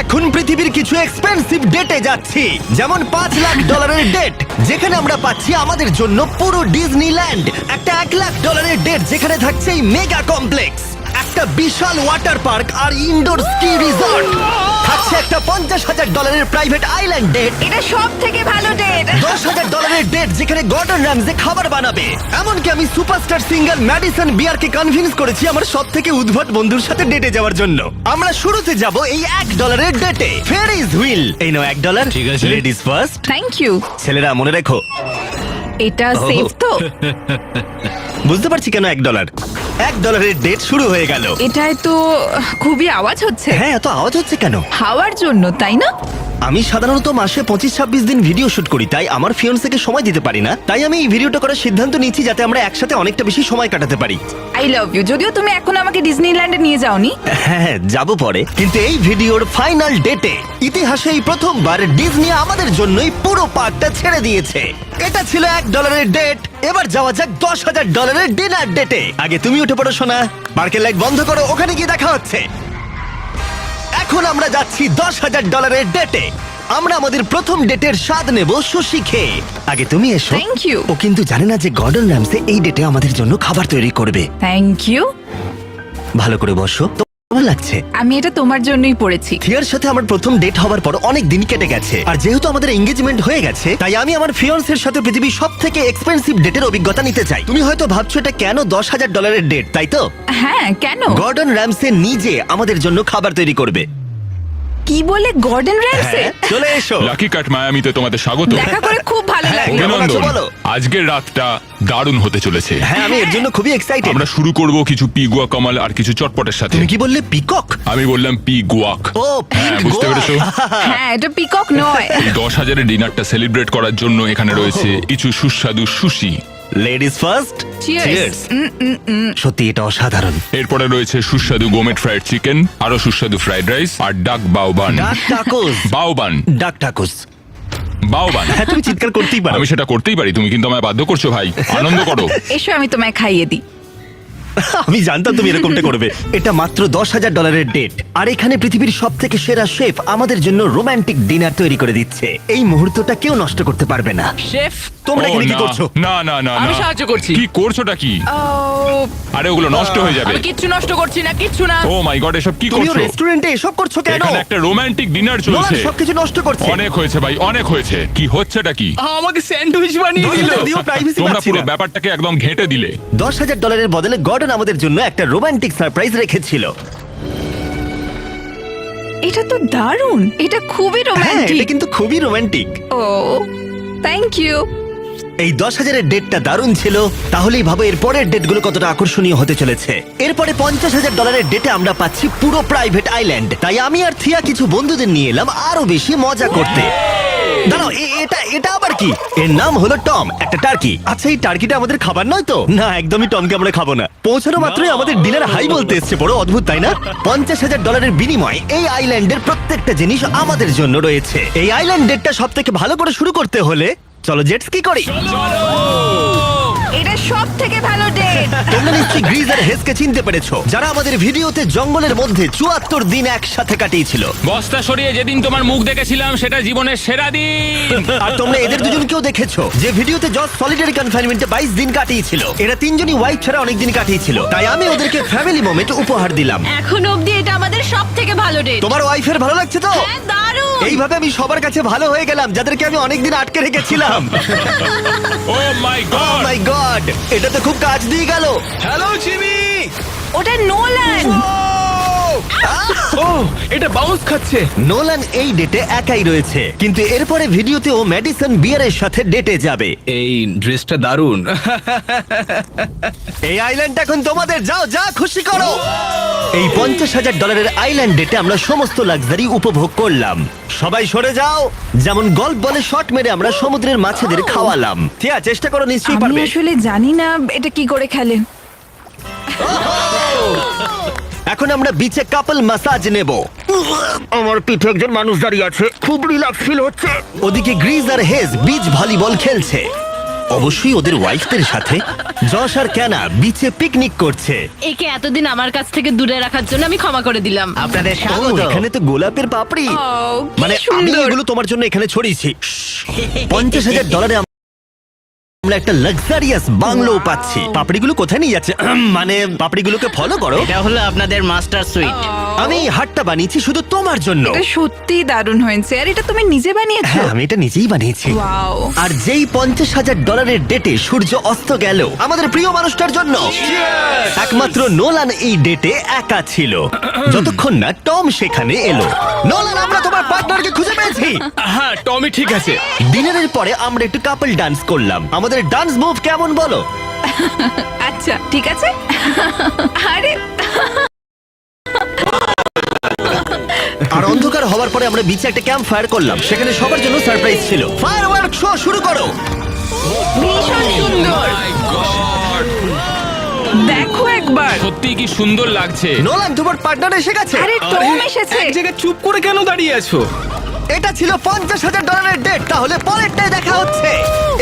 এখন পৃথিবীর কিছু এক্সপেন্সিভ ডেটে যাচ্ছি, যেমন $5 লাখ ডেট, যেখানে আমরা পাচ্ছি আমাদের জন্য পুরো ডিজনিল্যান্ড। একটা $1 লাখ ডেট, যেখানে থাকছে এই মেগা কমপ্লেক্স, একটা বিশাল ওয়াটার পার্ক আর ইনডোর স্কি রিসর্ট। থাকছে একটা $50,000 প্রাইভেট আইল্যান্ড ডেট, এটা সব থেকে ভালো ডেট। $10,000 ডেট, যেখানে গর্ডন র্যামজে খাবার বানাবে। এমনকি আমি সুপারস্টার সিঙ্গার ম্যাডিসন বিয়ারকে কনভিন্স করেছি আমার সব থেকে উদ্ভট বন্ধুর সাথে ডেটে যাওয়ার জন্য। আমরা শুরুতে যাব এই $1 ডেটে, ফেরিজ হুইল। এই নাও $1। ঠিক আছে। Ladies first. Thank you. ছেলেরা মনে রেখো। এটা সেফ তো? বুঝতে পারছি কেন $1 ডেট শুরু হয়ে গেল। এটাই তো খুবই আওয়াজ হচ্ছে। হ্যাঁ, এত আওয়াজ হচ্ছে কেন? হাওয়ার জন্য, তাই না? আমি সাধারণত মাসে 25-26 দিন ভিডিও শুট করি, তাই আমার ফিয়ন্সেকে সময় দিতে পারি না। তাই আমি এই ভিডিওটা করার সিদ্ধান্ত নিয়েছি যাতে আমরা একসাথে অনেকটা বেশি সময় কাটাতে পারি। I love you. যদিও তুমি এখন আমাকে ডিজনিল্যান্ডে নিয়ে যাওনি। হ্যাঁ, যাব পরে। কিন্তু এই ভিডিওর ফাইনাল ডেটে ইতিহাসে এই প্রথমবার ডিজনি আমাদের জন্যই পুরো পার্কটা ছেড়ে দিয়েছে। এটা ছিল $1 ডেট। এবার যাওয়া যাক $10,000 ডিনার ডেটে। আগে তুমি উঠে পড়ো সোনা, পার্কের লাইট বন্ধ করো, ওখানে গিয়ে দেখা হচ্ছে। এখন আমরা যাচ্ছি $10,000 ডেটে। আমরা আমাদের প্রথম ডেটের স্বাদ নেব সুশি খেয়ে। আগে তুমি এসো। Thank you. ও কিন্তু জানে না যে গর্ডন র্যামসে এই ডেটে আমাদের জন্য খাবার তৈরি করবে। Thank you. ভালো করে বসো। কেমন লাগছে? আমি এটা তোমার জন্যই পড়েছি। থিয়ার সাথে আমার প্রথম ডেট হওয়ার পর অনেক দিন কেটে গেছে, আর যেহেতু আমাদের এঙ্গেজমেন্ট হয়ে গেছে, তাই আমি আমার ফিয়ন্সের সাথে পৃথিবীর সব থেকে এক্সপেন্সিভ ডেটের অভিজ্ঞতা নিতে চাই। তুমি হয়তো ভাবছো এটা কেন $10,000 ডেট, তাই তো? হ্যাঁ, কেন? গর্ডন র্যামসে নিজে আমাদের জন্য খাবার তৈরি করবে। কি বলে গর্ডন র্যামসে? হ্যাঁ, চলে এসো। লাকি কাট মায়ামিতে তোমাদের স্বাগত। দেখা করে খুব ভালো হ্যাঁ, লাগলো। কেমন আছো বলো? আজকের রাতটা দারুণ হতে চলেছে। হ্যাঁ, আমি এর জন্য খুবই এক্সাইটেড। আমরা শুরু করব কিছু পিগুয়া কামাল আর কিছু চটপটের সাথে। তুমি কি বললে? পিকক? আমি বললাম পি গুয়াক। ও, হ্যাঁ, বুঝতে পেরেছো? হ্যাঁ, এটা পিকক নয়। এই 10,000-এর ডিনারটা সেলিব্রেট করার জন্য এখানে রয়েছে কিছু সুস্বাদু সুশি। Ladies first. Cheers. সত্যি এটা অসাধারণ। এরপরে রয়েছে সুস্বাদু গোমেট ফ্রাইড চিকেন, আরো সুস্বাদু ফ্রাইড রাইস আর ডাক বাউবান। ডাক টাকোস। বাউবান ডাক টাকোস। বাউবান। হ্যাঁ, তুমি চিৎকার করতেই পারো। আমি সেটা করতেই পারি, তুমি কিন্তু আমায় বাধ্য করছো ভাই। আনন্দ করো। এসো আমি তোমায় খাইয়ে দিই। আমি জানতাম তুমি এরকমটা করবে। এটা মাত্র $10,000 ডেট, আর এখানে পৃথিবীর সব থেকে সেরা শেফ আমাদের জন্য রোমান্টিক ডিনার তৈরি করে দিচ্ছে। এই মুহূর্তটা কেউ নষ্ট করতে পারবে না। শেফ, তোমরা ও, এখানে কি না, করছো? না না না আমি না। সাহায্য করছি। কি করছোটা কি? আরে ওগুলো নষ্ট হয়ে যাবে। আমি কিচ্ছু নষ্ট করছি না, কিচ্ছু না। ও মাই গড, এসব কি তুমিও করছো? রেস্টুরেন্টে এসব করছো কেন? এখানে একটা রোমান্টিক ডিনার চলছে। নোলান সবকিছু নষ্ট করছে। অনেক হয়েছে ভাই, অনেক হয়েছে। কি হচ্ছেটা কি? আমাকে স্যান্ডউইচ বানিয়ে দিল। যদিও privacy তোমরা পাচ্ছি পুরো না। ব্যাপারটাকে একদম ঘেঁটে দিলে। $10,000 বদলে গর্ডন আমাদের জন্য একটা রোমান্টিক সারপ্রাইজ রেখেছিল। এটা তো দারুণ। এটা খুবই হ্যাঁ, এটা রোমান্টিক। কিন্তু খুবই রোমান্টিক। O, thank you. এই 10,000-এর ডেটটা দারুণ ছিল। তাহলেই ভাবো এর পরের ডেটগুলো কতটা আকর্ষণীয় হতে চলেছে। এরপরে $50,000 ডেটে আমরা পাচ্ছি পুরো প্রাইভেট আইল্যান্ড। তাই আমি আর থিয়া কিছু বন্ধুদের নিয়ে এলাম আরো বেশি মজা করতে। দাঁড়াও, এটা আবার কি? এর নাম হলো টম, একটা টার্কি। আচ্ছা, এই টার্কিটা আমাদের খাবার নয় তো? না, একদমই টমকে আমরা খাবো না। পৌঁছানো মাত্রই আমাদের ডিনার হাই বলতে এসছে। বড় অদ্ভুত, তাই না? $50,000-এর বিনিময়ে এই আইল্যান্ডের প্রত্যেকটা জিনিস আমাদের জন্য রয়েছে। এই আইল্যান্ড ডেটটা সব থেকে ভালো করে শুরু করতে হলে চলো জেট স্কি করি। এটা সব থেকে ভালো ডেট। তোমরা নিশ্চয়ই গ্রিজ আর হেসকে চিনতে পেরেছো, যারা আমাদের ভিডিওতে জঙ্গলের মধ্যে 74 দিন একসাথে কাটিয়েছিল। বস্তা সরিয়ে যেদিন তোমার মুখ দেখেছিলাম সেটা জীবনের সেরা দিন। আর তোমরা এদের দুজনকেও দেখেছো, যে ভিডিওতে জজ সলিটারি কনফাইনমেন্টে 22 দিন কাটিয়েছিল। এরা তিনজনই ওয়াইফ ছাড়া অনেক দিন কাটিয়েছিল, তাই আমি ওদেরকে ফ্যামিলি মোমেন্ট উপহার দিলাম। এখন অবধি এটা আমাদের সব থেকে ভালো ডেট। তোমার ওয়াইফের ভালো লাগছে তো? হ্যাঁ, দারুণ। এইভাবে আমি সবার কাছে ভালো হয়ে গেলাম যাদেরকে আমি অনেকদিন আটকে রেখেছিলাম। ও মাই ও গড। মাই গড, এটা তো খুব কাজ দিয়ে গেল। Hello Jimmy. ওটা নোলান। ও, এটা বাউন্স খাচ্ছে। নোলান এই ডেটে একাই রয়েছে, কিন্তু এরপরে ভিডিওতে ও ম্যাডিসন বিয়ারের সাথে ডেটে যাবে। এই ড্রেসটা দারুণ। এই আইল্যান্ড এখন তোমাদের, যাও যা খুশি করো। এই $50,000-এর আইল্যান্ড ডেটে আমরা সমস্ত লাক্সারি উপভোগ করলাম। সবাই সরে যাও। যেমন গল্ফ বলে শট মেরে আমরা সমুদ্রের মাছেদের খাওয়ালাম। ঠিক আছে, চেষ্টা করো, নিশ্চয়ই আমি পারবে। আসলে জানি না এটা কি করে খেলে। এখন আমরা বিচে কাপল ম্যাসাজ নেব। আমার পিঠে একজন মানুষ দাঁড়িয়ে আছে, খুব রিল্যাক্স ফিল হচ্ছে। ওদিকে গ্রিজ আর হেজ বিচ ভলিবল খেলছে। অবশ্যই ওদের ওয়াইফদের সাথে। যশ আর ক্যানা বিচে পিকনিক করছে। একে এতদিন আমার কাছ থেকে দূরে রাখার জন্য আমি ক্ষমা করে দিলাম। আপনাদের ও, স্বাগত। এখানে তো গোলাপের পাপড়ি। ও, কি মানে আমি সুন্দর। এগুলো তোমার জন্য এখানে ছড়িয়েছি। $50,000 আমরা একটা লাক্সারিয়াস বাংলো পাচ্ছি। পাপড়িগুলো কোথায় নিয়ে যাচ্ছে? মানে পাপড়িগুলোকে ফলো করো। এটা হলো আপনাদের মাস্টার সুইট। আমি এই হাটটা বানিয়েছি শুধু তোমার জন্য। এটা সত্যি দারুণ হয়েছে। আর এটা তুমি নিজে বানিয়েছো? হ্যাঁ, আমি এটা নিজেই বানিয়েছি। ওয়াও। আর যেই $50,000 ডেটে সূর্য অস্ত গেল আমাদের প্রিয় মানুষটার জন্য, একমাত্র নোলান এই ডেটে একা ছিল, যতক্ষণ না টম সেখানে এলো। নোলান, আমরা তোমার পার্টনারকে খুঁজে পেয়েছি। হ্যাঁ টমি ঠিক আছে। ডিনারের পরে আমরা একটু কাপল ডান্স করলাম। আমাদের ডান্স মুভ কেমন বলো? আচ্ছা ঠিক আছে। আরে আর অন্ধকার হওয়ার পরে আমরা বিচে একটা ক্যাম্প ফায়ার করলাম। সেখানে সবার জন্য সারপ্রাইজ ছিল। ফায়ারওয়ার্ক শো শুরু করো। ভীষণ সুন্দর। দেখো একবার। সত্যি কি সুন্দর লাগছে। নোলান, তোমার পার্টনার এসে গেছে। আরে টম এসেছে। এক জায়গায় চুপ করে কেন দাঁড়িয়ে আছো? এটা ছিল $50,000 ডেট। তাহলে পরেরটাই দেখা হচ্ছে।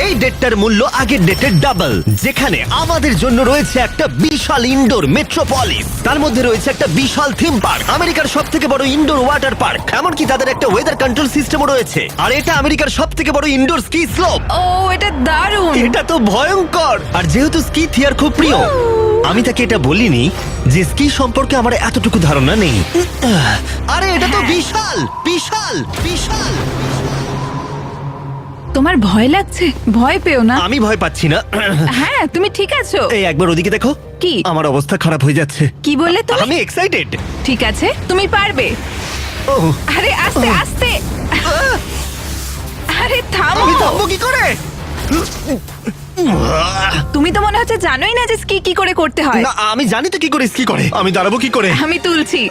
এই ডেটটার মূল্য আগের ডেটের ডাবল, যেখানে আমাদের জন্য রয়েছে একটা বিশাল ইনডোর মেট্রোপলিস। তার মধ্যে রয়েছে একটা বিশাল থিম পার্ক, আমেরিকার সব থেকে বড় ইনডোর ওয়াটার পার্ক। এমনকি তাদের একটা ওয়েদার কন্ট্রোল সিস্টেমও রয়েছে। আর এটা আমেরিকার সব থেকে বড় ইনডোর স্কি স্লোপ। ও এটা দারুণ। এটা তো ভয়ঙ্কর। আর যেহেতু স্কি থিয়ার খুব প্রিয়, আমি তাকে এটা বলিনি যে স্কি সম্পর্কে আমার এতটুকু ধারণা নেই। আরে এটা তো বিশাল বিশাল বিশাল। তোমার ভয় লাগছে? ভয় পেও না। আমি ভয় পাচ্ছি না। হ্যাঁ তুমি ঠিক আছো। এই একবার ওদিকে দেখো। কি? আমার অবস্থা খারাপ হয়ে যাচ্ছে। কি বললে তুমি? আমি এক্সাইটেড। ঠিক আছে তুমি পারবে। ওহ, আরে আস্তে আস্তে। আরে থামো। আমি থামবো কি করে? তুমি তো মনে হচ্ছে জানোই না যে স্কি কি করে করতে হয়। না, আমি জানি তো কি করে স্কি করে। আমি দাঁড়াবো কি করে? আমি তুলছি।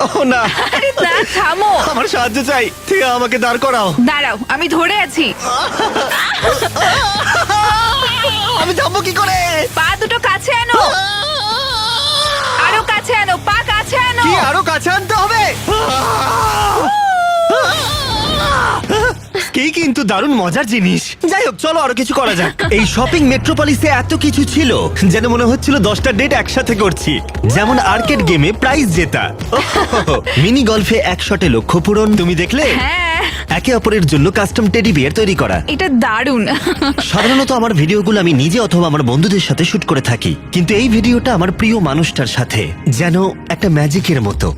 ও না, আরে না থামো। আমার সাহায্য চাই। ঠিক আছে, আমাকে দাঁড় করাও। দাঁড়াও আমি ধরে আছি। আমি থামবো কি করে? পা দুটো কাছে আনো। আরো কাছে আনো, পা কাছে আনো। কি আরো কাছে আনতে হবে? কি কিন্তু দারুণ মজার জিনিস। যাই হোক, চলো আরো কিছু করা যাক। এই শপিং মেট্রোপলিসে এত কিছু ছিল যেন মনে হচ্ছিল 10টা ডেট একসাথে করছি। যেমন আর্কেড গেমে প্রাইজ জেতা, মিনি গলফে এক শটে লক্ষ্য পূরণ। তুমি দেখলে? হ্যাঁ একে অপরের জন্য কাস্টম টেডি বিয়ার তৈরি করা। এটা দারুণ। সাধারণত আমার ভিডিওগুলো আমি নিজে অথবা আমার বন্ধুদের সাথে শুট করে থাকি, কিন্তু এই ভিডিওটা আমার প্রিয় মানুষটার সাথে, যেন একটা ম্যাজিকের মতো।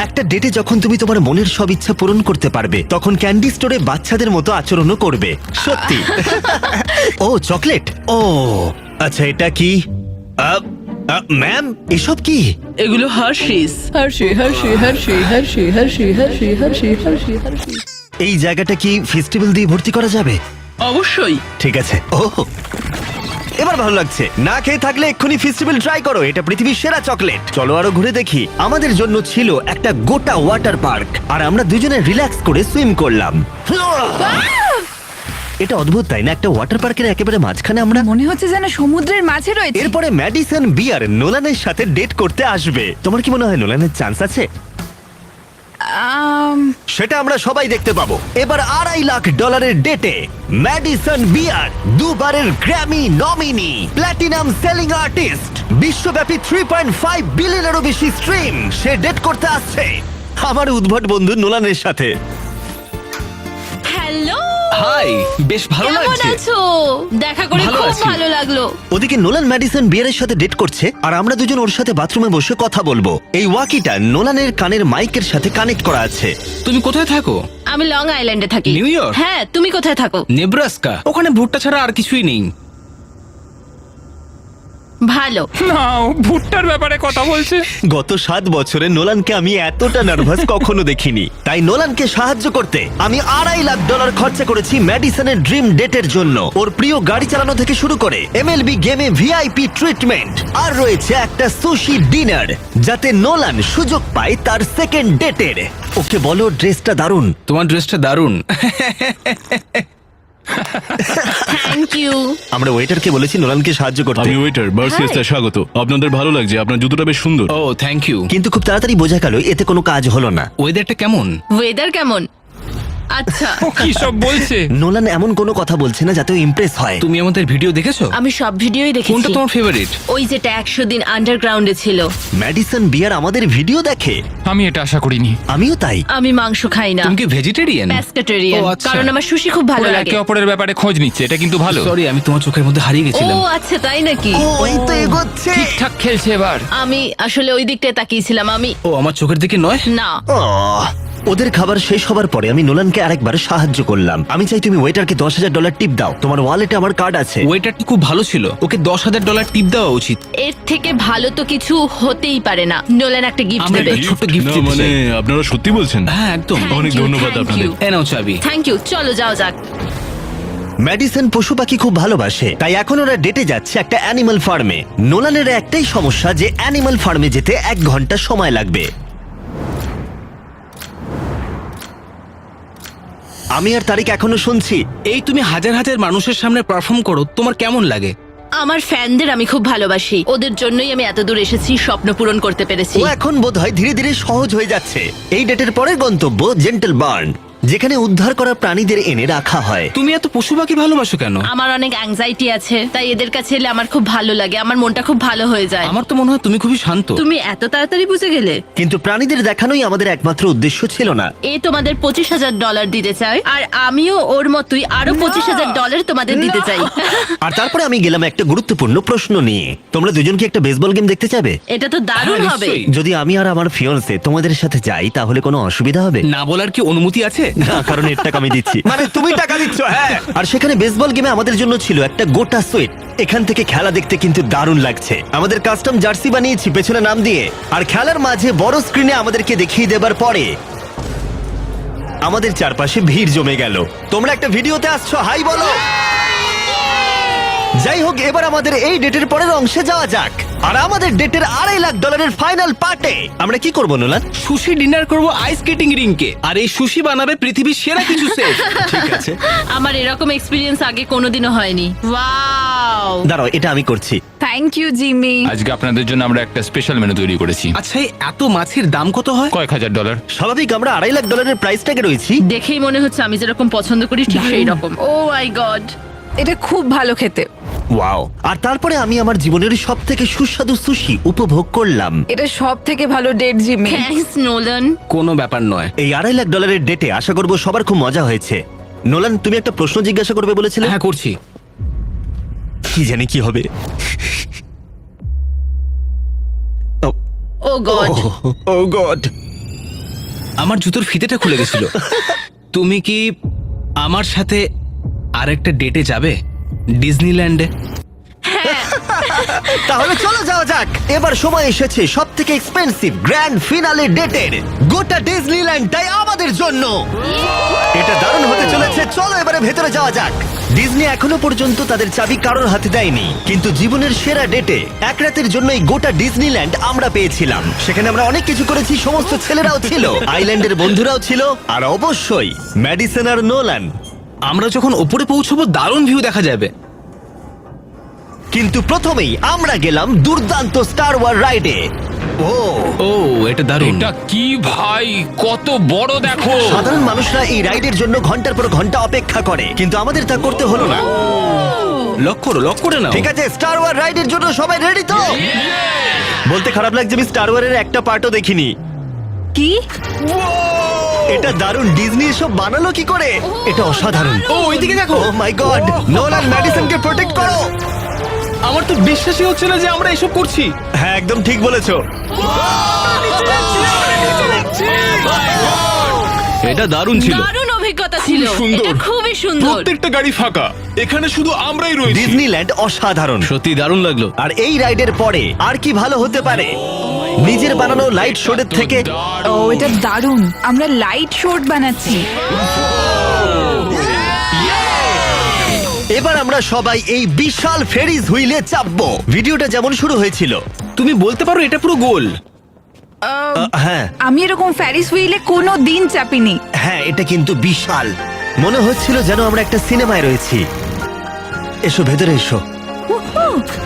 একটা ডেটে যখন তুমি তোমার মনের সব ইচ্ছা পূরণ করতে পারবে, তখন ক্যান্ডি স্টোরে বাচ্চাদের মতো আচরণও করবে। সত্যি। ও চকলেট। ও আচ্ছা, এটা কি? ম্যাম, এসব কি? এগুলো Hershey's. Hershey Hershey Hershey Hershey Hershey Hershey Hershey Hershey Hershey. এই জায়গাটা কি ফেস্টিভ্যাল দিয়ে ভর্তি করা যাবে? অবশ্যই। ঠিক আছে। ও এবার ভালো লাগছে। না খেয়ে থাকলে এক্ষুনি ফেস্টিভ্যাল ট্রাই করো। এটা পৃথিবীর সেরা চকলেট। চলো আরো ঘুরে দেখি। আমাদের জন্য ছিল একটা গোটা ওয়াটার পার্ক, আর আমরা দুজনে রিল্যাক্স করে সুইম করলাম। এটা অদ্ভুত তাই না? একটা ওয়াটার পার্কের একেবারে মাঝখানে আমরা। মনে হচ্ছে যেন সমুদ্রের মাঝে রয়েছে। এরপরে ম্যাডিসন বিয়ার নোলানের সাথে ডেট করতে আসবে। তোমার কি মনে হয় নোলানের চান্স আছে? সেটা আমরা সবাই দেখতে পাবো। এবার $2.5 লাখ ডেটে ম্যাডিসন বিয়ার, দুবারের Grammy nominee, platinum selling artist, বিশ্বব্যাপী 3.5 বিলিয়নেরও বেশি স্ট্রিম, সে ডেট করতে আসছে আমার উদ্ভট বন্ধু নোলানের সাথে। হ্যালো হাই, বেশ ভালো কেমন লাগছে। আছো? দেখা করে ভালো খুব আছি। ভালো লাগলো। ওদিকে নোলান ম্যাডিসন বিয়ারের সাথে ডেট করছে, আর আমরা দুজন ওর সাথে বাথরুমে বসে কথা বলবো। এই ওয়াকিটা নোলানের কানের মাইকের সাথে কানেক্ট করা আছে। তুমি কোথায় থাকো? আমি লং আইল্যান্ডে থাকি। New York? হ্যাঁ তুমি কোথায় থাকো? নেব্রাস্কা। ওখানে ভুট্টা ছাড়া আর কিছুই নেই। ভালো। না, ও ভুট্টার ব্যাপারে কথা বলছে। গত 7 বছরে নোলানকে আমি এতটা নার্ভাস কখনো দেখিনি। তাই নোলানকে সাহায্য করতে আমি $2.5 লাখ খরচা করেছি ম্যাডিসনের ড্রিম ডেটের জন্য। ওর প্রিয় গাড়ি চালানো থেকে শুরু করে MLB গেমে VIP ট্রিটমেন্ট, আর রয়েছে একটা সুশি ডিনার, যাতে নোলান সুযোগ পায় তার সেকেন্ড ডেটের। ওকে বলো ড্রেসটা দারুণ। তোমার ড্রেসটা দারুণ। Thank you. আমরা ওয়েটারকে বলেছি নোলানকে সাহায্য করতে, আমি ওয়েটার বার্সিয়াসটা স্বাগত। আপনাদের ভালো লাগছে, আপনার জুতোটা বেশ সুন্দর। ও থ্যাংক ইউ। কিন্তু খুব তাড়াতাড়ি বোঝা গেল এতে কোনো কাজ হলো না। ওয়েদারটা কেমন? ওয়েদার কেমন? আচ্ছা ও কি সব বলছে? নোলান এমন কোনো কথা বলছে না যাতে ইমপ্রেস হয়। তুমি আমাদের ভিডিও দেখেছো? আমি সব ভিডিওই কোনটা দেখেছি। তোমার ফেভারিট? ওই যেটা 100 দিন আন্ডারগ্রাউন্ডে ছিল। ম্যাডিসন বিয়ার আমাদের ভিডিও দেখে। আমি এটা আশা করিনি। আমিও তাই। আমি মাংস খাই না, তুমি কি ভেজিটেরিয়ান? প্যাস্কেটেরিয়ান, ও, আচ্ছা। কারণ আমার সুশি খুব ভালো ওরা লাগে। একে অপরের ব্যাপারে খোঁজ নিচ্ছে, এটা কিন্তু ভালো। সরি, আমি তোমার চোখের মধ্যে হারিয়ে ও গেছিলাম। আচ্ছা, তাই নাকি? ও ওই তো এগোচ্ছে। ঠিকঠাক খেলছে এবার। আমি আসলে ওই দিকটায় তাকিয়েছিলাম। আমি ও আমার চোখের দিকে নয়। না, আহ, ওদের খাবার শেষ হবার পরে আমি নোলানকে আরেকবার সাহায্য করলাম। আমি চাই তুমি ওয়েটারকে $10,000 টিপ দাও। তোমার ওয়ালেটে আমার কার্ড আছে। ওয়েটারটা খুব ভালো ছিল, ওকে $10,000 টিপ দেওয়া উচিত। এর থেকে ভালো তো কিছু হতেই পারে না। নোলান একটা গিফট আমরা দেবে। একটা ছোট্ট গিফট না দিতে মানে চাই। আপনারা সত্যি বলছেন? হ্যাঁ একদম। অনেক ধন্যবাদ আপনাদের। এ নাও চাবি। Thank you. চলো যাও যাক। ম্যাডিসন পশু পাখি খুব ভালোবাসে, তাই এখন ওরা ডেটে যাচ্ছে একটা অ্যানিমাল ফার্মে। নোলানের একটাই সমস্যা যে অ্যানিমাল ফার্মে যেতে 1 ঘন্টা সময় লাগবে। আমি আর তারিক এখনো শুনছি। এই তুমি হাজার হাজার মানুষের সামনে পারফর্ম করো, তোমার কেমন লাগে? আমার ফ্যানদের আমি খুব ভালোবাসি, ওদের জন্যই আমি এত দূর এসেছি, স্বপ্ন পূরণ করতে পেরেছি। ও এখন বোধহয় ধীরে ধীরে সহজ হয়ে যাচ্ছে। এই ডেটের পরের গন্তব্য জেন্টল বার্ন, যেখানে উদ্ধার করা প্রাণীদের এনে রাখা হয়। তুমি এত পশু পাখি ভালোবাসো কেন? আমার অনেক অ্যাংজাইটি আছে, তাই এদের কাছে এলে আমার খুব ভালো লাগে, আমার মনটা খুব ভালো হয়ে যায়। আমার তো মনে হয় তুমি খুবই শান্ত। তুমি এত তাড়াতাড়ি বুঝে গেলে? কিন্তু প্রাণীদের দেখানোই আমাদের একমাত্র উদ্দেশ্য ছিল না। এ তোমাদের $25,000 দিতে চাই, আর আমিও ওর মতোই আরো $25,000 তোমাদের দিতে চাই। আর তারপরে আমি গেলাম একটা গুরুত্বপূর্ণ প্রশ্ন নিয়ে। তোমরা দুজন কি একটা বেসবল গেম দেখতে চাবে? এটা তো দারুণ হ্যাঁ, হবে। নিশ্চয়ই। যদি আমি আর আমার ফিয়ন্সে তোমাদের সাথে যাই তাহলে কোনো অসুবিধা হবে? না বলার কি অনুমতি আছে? না, কারণ এর টাকা আমি দিচ্ছি। মানে তুমি টাকা দিচ্ছ? হ্যাঁ। আর সেখানে বেসবল গেমে আমাদের জন্য ছিল একটা গোটা সুইট। এখান থেকে খেলা দেখতে কিন্তু দারুণ লাগছে। আমাদের কাস্টম জার্সি বানিয়েছি পেছনে নাম দিয়ে, আর খেলার মাঝে বড় স্ক্রিনে আমাদেরকে দেখিয়ে দেবার পরে আমাদের চারপাশে ভিড় জমে গেল। তোমরা একটা ভিডিওতে আসছো, হাই বলো। যাই হোক, এবার আমাদের এই ডেটের পরের অংশে যাওয়া যাক। আর আমাদের ডেটের $2.5 ফাইনাল পার্টে আমরা কি করবো নোলান? সুশি ডিনার করব আইস স্কেটিং রিংকে, আর এই সুশি বানাবে পৃথিবীর সেরা কিছু শেফ। ঠিক আছে, আমার এরকম এক্সপিরিয়েন্স আগে কোনোদিনও হয়নি। ওয়াও! দাঁড়াও, এটা আমি করছি। Thank you Jimmy. আজকে আপনাদের জন্য আমরা একটা স্পেশাল মেনু তৈরি করেছি। আচ্ছা, এই এত মাছের দাম কত হয়? কয়েক হাজার ডলার। স্বাভাবিক, আমরা $2.5 প্রাইস ট্যাগে রয়েছি। দেখেই মনে হচ্ছে আমি যেরকম পছন্দ করি ঠিক সেই রকম। ও মাই গড! এটা খুব ভালো খেতে। ওয়াও! আর তারপরে আমি আমার জীবনের সব থেকে সুস্বাদু সুশি উপভোগ করলাম। এটা সব থেকে ভালো ডেট জিমি। Thanks Nolan. কোনো ব্যাপার নয়। এই $2.5 ডেটে আশা করবো সবার খুব মজা হয়েছে। নোলান, তুমি একটা প্রশ্ন জিজ্ঞাসা করবে বলেছিলে? হ্যাঁ করছি। কি জানি কি হবে। ও গড! ও গড! আমার জুতোর ফিতেটা খুলে গেছিল। তুমি কি আমার সাথে আরেকটা ডেটে যাবে ডিজনিল্যান্ডে? তাহলে চলো যাওয়া যাক। এবার সময় এসেছে সব থেকে এক্সপেন্সিভ গ্র্যান্ড ফিনালে ডেটের। গোটা ডিজনিল্যান্ডটাই আমাদের জন্য। এটা দারুণ হতে চলেছে। চলো এবারে ভেতরে যাওয়া যাক। ডিজনি এখনো পর্যন্ত তাদের চাবি কারোর হাতে দেয়নি, কিন্তু জীবনের সেরা ডেটে এক রাতের জন্য এই গোটা ডিজনিল্যান্ড আমরা পেয়েছিলাম। সেখানে আমরা অনেক কিছু করেছি, সমস্ত ছেলেরাও ছিল, আইল্যান্ডের বন্ধুরাও ছিল, আর অবশ্যই ম্যাডিসন আর নোলান। আমরা যখন ওপরে পৌঁছবো দারুণ ভিউ দেখা যাবে। কিন্তু প্রথমেই আমরা গেলাম দুর্দান্ত স্টার ওয়ার রাইডে। ও এটা দারুণ। এটা কি ভাই, কত বড় দেখো। সাধারণ মানুষরা এই রাইডের জন্য ঘন্টার পর ঘন্টা অপেক্ষা করে, কিন্তু আমাদের তা করতে হলো না। লক করে নাও। ঠিক আছে, স্টার ওয়ার রাইডের জন্য সবাই রেডি তো? বলতে খারাপ লাগছে, আমি স্টার ওয়ারের একটা পার্টও দেখিনি। কি? এটা দারুণ। ডিজনি এসব বানালো কি করে? এটা অসাধারণ। ও ওইদিকে দেখো। ও মাই গড! নোলান, ম্যাডিসনকে প্রোটেক্ট করো। আমার তো বিশ্বাসই হচ্ছে না যে আমরা এসব করছি। হ্যাঁ, একদম ঠিক বলেছো। এটা দারুণ ছিল। দারুণ অভিজ্ঞতা ছিল। সুন্দর। এটা খুবই সুন্দর। প্রত্যেকটা গাড়ি ফাঁকা, এখানে শুধু আমরাই রয়েছি। ডিজনিল্যান্ড অসাধারণ। সত্যি দারুণ লাগলো। আর এই রাইডের পরে আর কি ভালো হতে পারে নিজের বানানো লাইট শোডের থেকে? ও এটা দারুণ। আমরা লাইট শোট বানাচ্ছি। এবার আমরা সবাই এই বিশাল ফেরিজ হুইলে চাপবো। ভিডিওটা যেমন শুরু হয়েছিল। তুমি বলতে পারো এটা পুরো গোল। হ্যাঁ আমি এরকম ফ্যারিস হুইলে কোনো দিন চাপিনি। হ্যাঁ, এটা কিন্তু বিশাল। মনে হচ্ছিল যেন আমরা একটা সিনেমায় রয়েছি। এসো ভেতরে এসো।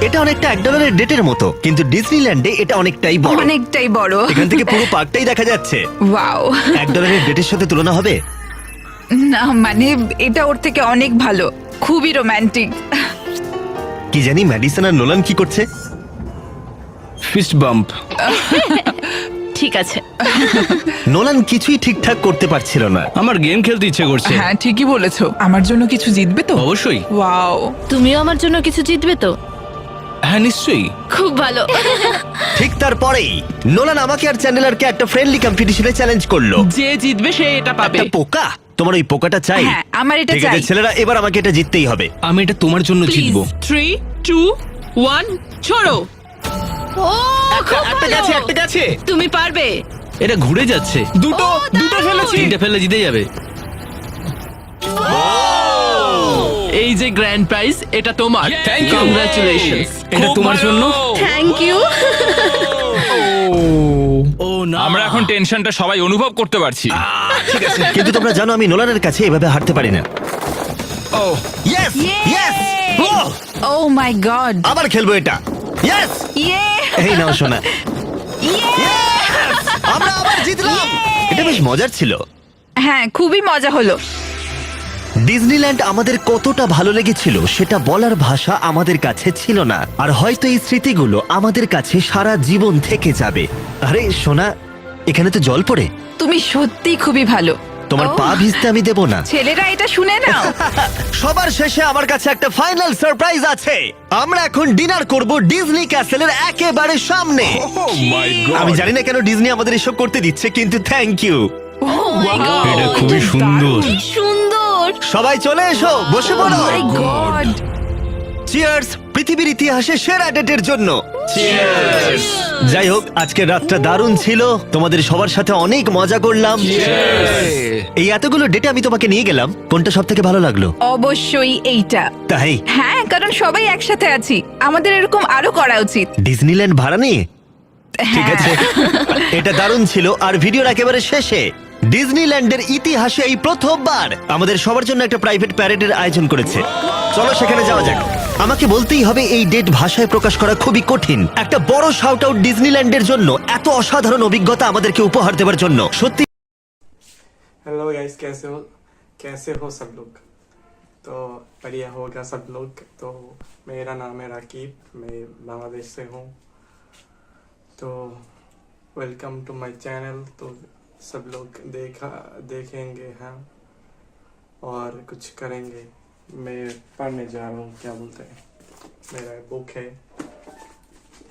এটা অনেকটা $1 ডেটের মতো, কিন্তু ডিজনিল্যান্ডে এটা অনেকটাই বড়। অনেকটাই বড়। এখান থেকে পুরো পার্কটাই দেখা যাচ্ছে। ওয়াও! $1 ডেটের সাথে তুলনা হবে? না মানে এটা ওর থেকে অনেক ভালো, খুবই রোমান্টিক। কি জানি ম্যাডিসন আর নোলান কি করছে। Fist bump. ঠিক আছে। নোলান কিছুই ঠিকঠাক করতে পারছিল না। আমার গেম খেলতে ইচ্ছে করছে। হ্যাঁ ঠিকই বলেছো, আমার জন্য কিছু জিতবে তো? অবশ্যই। ওয়াও, তুমিও আমার জন্য কিছু জিতবে তো? হ্যাঁ নিশ্চয়ই। খুব ভালো। ঠিক তারপরেই নোলান আমাকে আর চ্যানেলারকে একটা ফ্রেন্ডলি কম্পিটিশনে চ্যালেঞ্জ করলো। যে জিতবে সে এটা পাবে। একটা পোকা? তোমার ওই পোকাটা চাই? হ্যাঁ, আমার এটা ঠিক আছে চাই। ছেলেরা, এবার আমাকে এটা জিততেই হবে। আমি এটা তোমার জন্য প্লিজ জিতবো। 3 2 1 ছোড়ো। ও খুব একটা ভালো। গেছে, একটা গেছে। তুমি পারবে। এটা ঘুরে যাচ্ছে। দুটো ফেলেছি। তিনটে ফেলে জিতে যাবে। এই যে গ্র্যান্ড প্রাইজ, এটা তোমার। Yay! Thank you, congratulations. এটা খুব তোমার ভালো। জন্য। Thank you. ও না, আমরা এখন টেনশনটা সবাই অনুভব করতে পারছি। ঠিক আছে। কিন্তু তোমরা জানো আমি নোলানের কাছে এভাবে হারতে পারি না। ও ইয়েস ইয়েস, ও মাই গড। আবার খেলবো এটা। ইয়েস, ইয়ে এই নাও শোনা। Yes! আমরা আবার জিতলাম। এটা বেশ মজার ছিল। হ্যাঁ খুবই মজা হলো। ডিজনিল্যান্ড আমাদের কতটা ভালো লেগেছিল সেটা বলার ভাষা আমাদের কাছে ছিল না। আর হয়তো এই স্মৃতিগুলো আমাদের কাছে সারা জীবন থেকে যাবে। আরে সোনা, এখানে তো জল পড়ে। তুমি সত্যি খুবই ভালো। তোমার ও, পা ভিজতে আমি দেবো না। ছেলেরা এটা শুনে নাও। সবার শেষে আমার কাছে একটা ফাইনাল সারপ্রাইজ আছে। আমরা এখন ডিনার করব ডিজনি ক্যাসেলের একেবারে সামনে। আমি জানি না কেন ডিজনি আমাদের এসব করতে দিচ্ছে, কিন্তু থ্যাংক ইউ। এটা খুবই সুন্দর। সুন্দর। সবাই চলে এসো, বসে পড়ো। মাই গড। চিয়ার্স পৃথিবীর ইতিহাসে সেরা ডেটের জন্য। যাই হোক, আজকের রাতটা দারুণ ছিল। তোমাদের সবার সাথে অনেক মজা করলাম। এই এতগুলো ডেটে আমি তোমাকে নিয়ে গেলাম, কোনটা সব থেকে ভালো লাগলো? অবশ্যই এইটা। তাই হ্যাঁ কারণ সবাই একসাথে আছি, আমাদের এরকম আরো করা উচিত। ডিজনিল্যান্ড ভাড়া নিয়ে? ঠিক হ্যাঁ। আছে, এটা দারুণ ছিল। আর ভিডিওর একেবারে শেষে ডিজনিল্যান্ডের ইতিহাসে এই প্রথমবার আমাদের সবার জন্য একটা প্রাইভেট প্যারেডের আয়োজন করেছে। চলো সেখানে যাওয়া যাক। আমাকে বলতেই হবে এই ডেট ভাষায় প্রকাশ করা খুবই কঠিন। একটা বড় শাউট আউট ডিজনিল্যান্ডের জন্য, এত অসাধারণ অভিজ্ঞতা আমাদেরকে উপহার দেওয়ার জন্য। সত্যি हेलो गाइस, कैसे हो सब लोग? तो बढ़िया होगा सब लोग। तो मेरा नाम है राकीब, मैं बांग्लादेश से हूँ। तो वेलकम टू माय चैनल। तो सब लोग देखेंगे हाँ, और कुछ करेंगे। मैं पढ़ने जा रहा हूँ, क्या बोलते हैं, मेरा बुक है,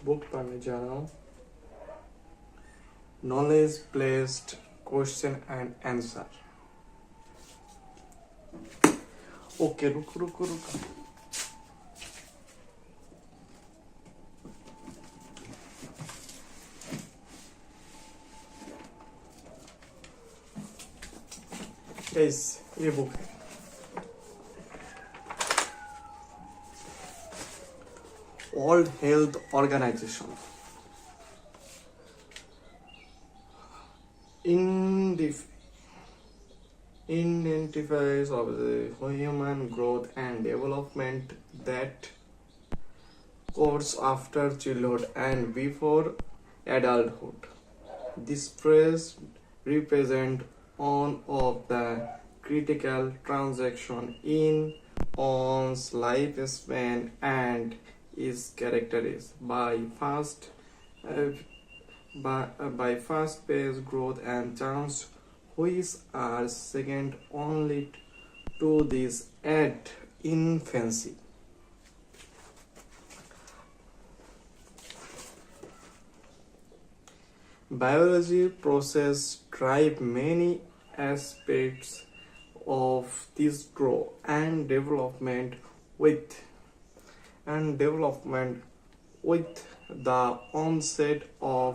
बुक पढ़ने जा रहा हूँ। Knowledge placed question and answer. Okay, रुको। गाइस, ये बुक है। World health organization identifies of the human growth and development that occurs after childhood and before adulthood. This phrase represents one of the critical transactions in one's lifespan and is characterized by fast-paced growth and chance, which are second only to this at infancy. Biology process drive many aspects of this growth and development with the onset of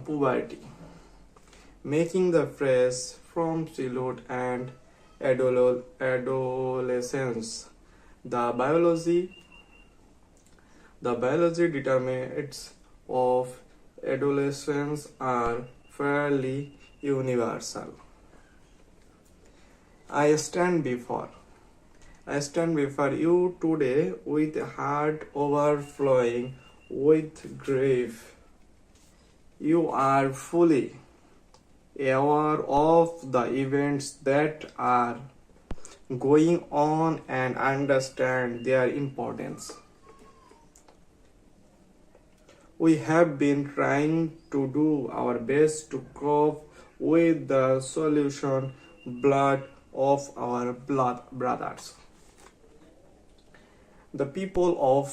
puberty, making the phrase from childhood and adolescence. The biology determinants of adolescence are fairly universal. I stand before you today with a heart overflowing with grief. You are fully aware of the events that are going on and understand their importance. We have been trying to do our best to cope with the solution blood of our blood brothers. The people of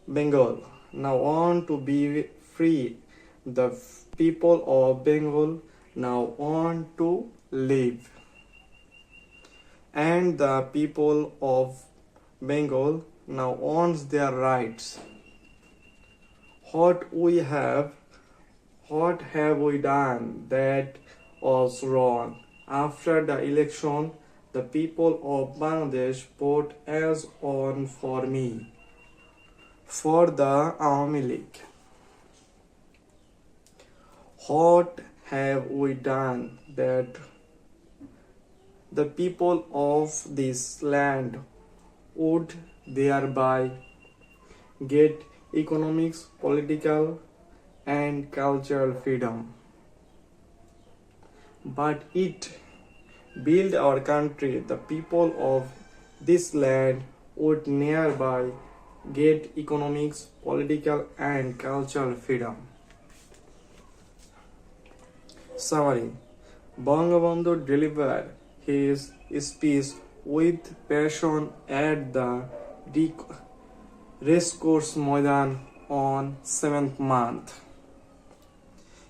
Bengal now want to be free. The people of Bengal now want to live. And the people of Bengal now wants their rights. What have we done that was wrong? After the election, the people of Bangladesh vote as on for me, for the Awami League. What have we done that the people of this land would thereby get economics, political, and cultural freedom? But it build our country, the people of this land would nearby get economics, political, and cultural freedom. Summary: Bangabandhu delivered his speech with passion at the Racecourse Maidan on 7th month.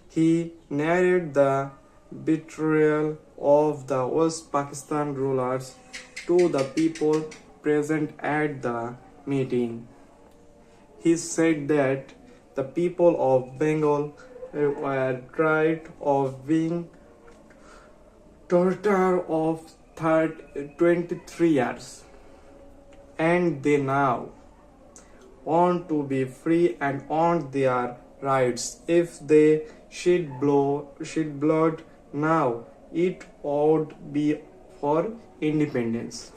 He narrated the betrayal of the West Pakistan rulers to the people present at the meeting. He said that the people of Bengal were tired of being tortured of 23 years, and they now want to be free and want their rights. If they shed blood now, it would be for independence.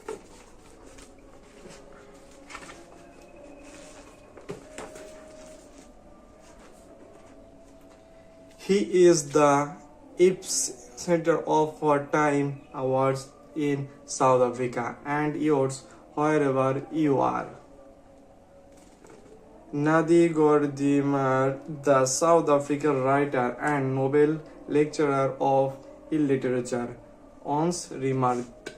He is the epicenter of our time awards in South Africa and yours wherever you are. Nadi Gordimer, the South African writer and Nobel lecturer of literature, once remarked,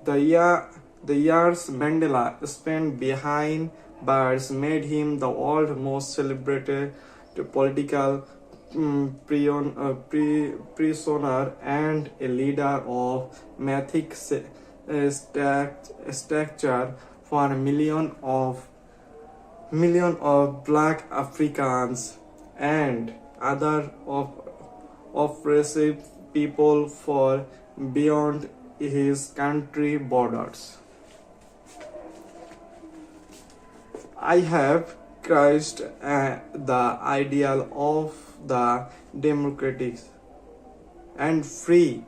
the years Mandela spent behind bars made him the world's most celebrated political prisoner and a leader of mythic stature for millions of black Africans and other oppressive people for beyond his country borders. I have crushed the ideal of the democratic and free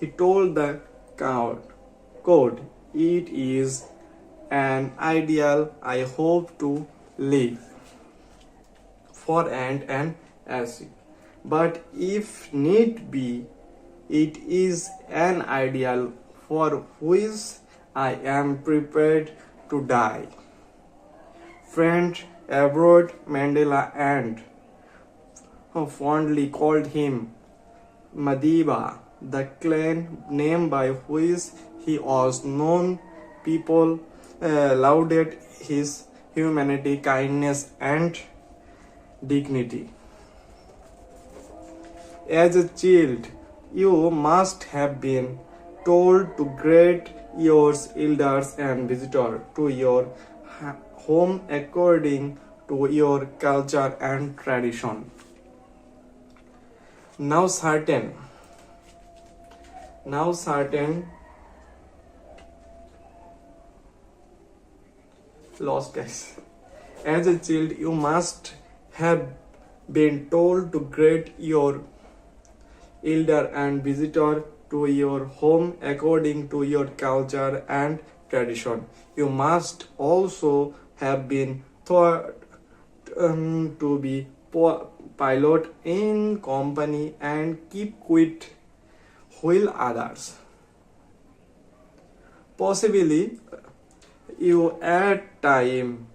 He told the court, it is an ideal I hope to live for and as. But if need be, it is an ideal for which I am prepared to die. Friends abroad Mandela and fondly called him Madiba, the clan name by which he was known. People lauded his humanity, kindness, and dignity. As a child, you must have been told to greet your elders and visitors to your home according to your culture and tradition. Now certain lost guys. As a child, you must have been told to greet your elder and visitor to your home according to your culture and tradition. You must also have been taught to be pilot in company and keep quiet while others. Possibly, you at time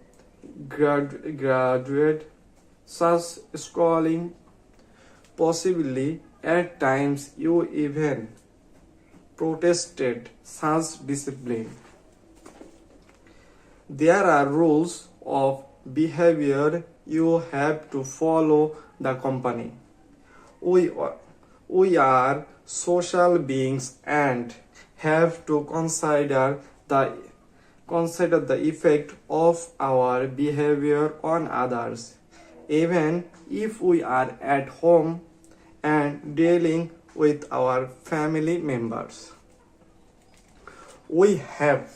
graduate such schooling. Possibly, at times you even protested such discipline. There are rules of behavior you have to follow the company. We are social beings and have to consider the effect of our behavior on others. Even if we are at home and dealing with our family members. We have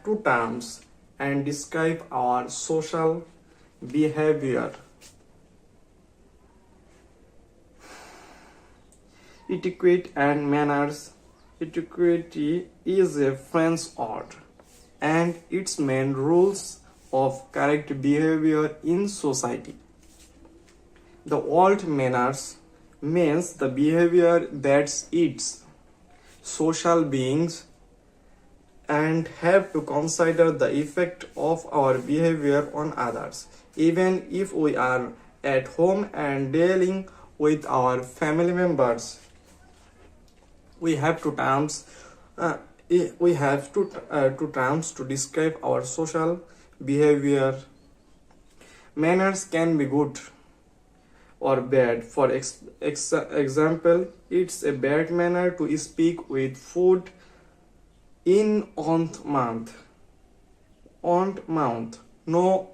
two terms and describe our social behavior. Etiquette and manners. Etiquette is a French art and its main rules of correct behavior in society. The word manners means the behavior that's its social beings and have to consider the effect of our behavior on others, even if we are at home and dealing with our family members. We have two terms. Two terms to describe our social behavior. Manners can be good or bad. For example, it's a bad manner to speak with food in on mouth. No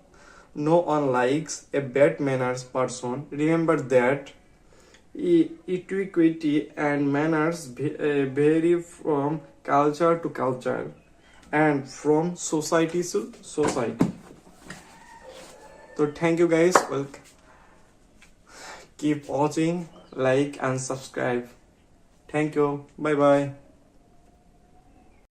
one likes a bad manners person. Remember that etiquette and manners vary from culture to culture and from society to society. So thank you guys. Welcome. Keep watching, like and subscribe. Thank you. Bye bye.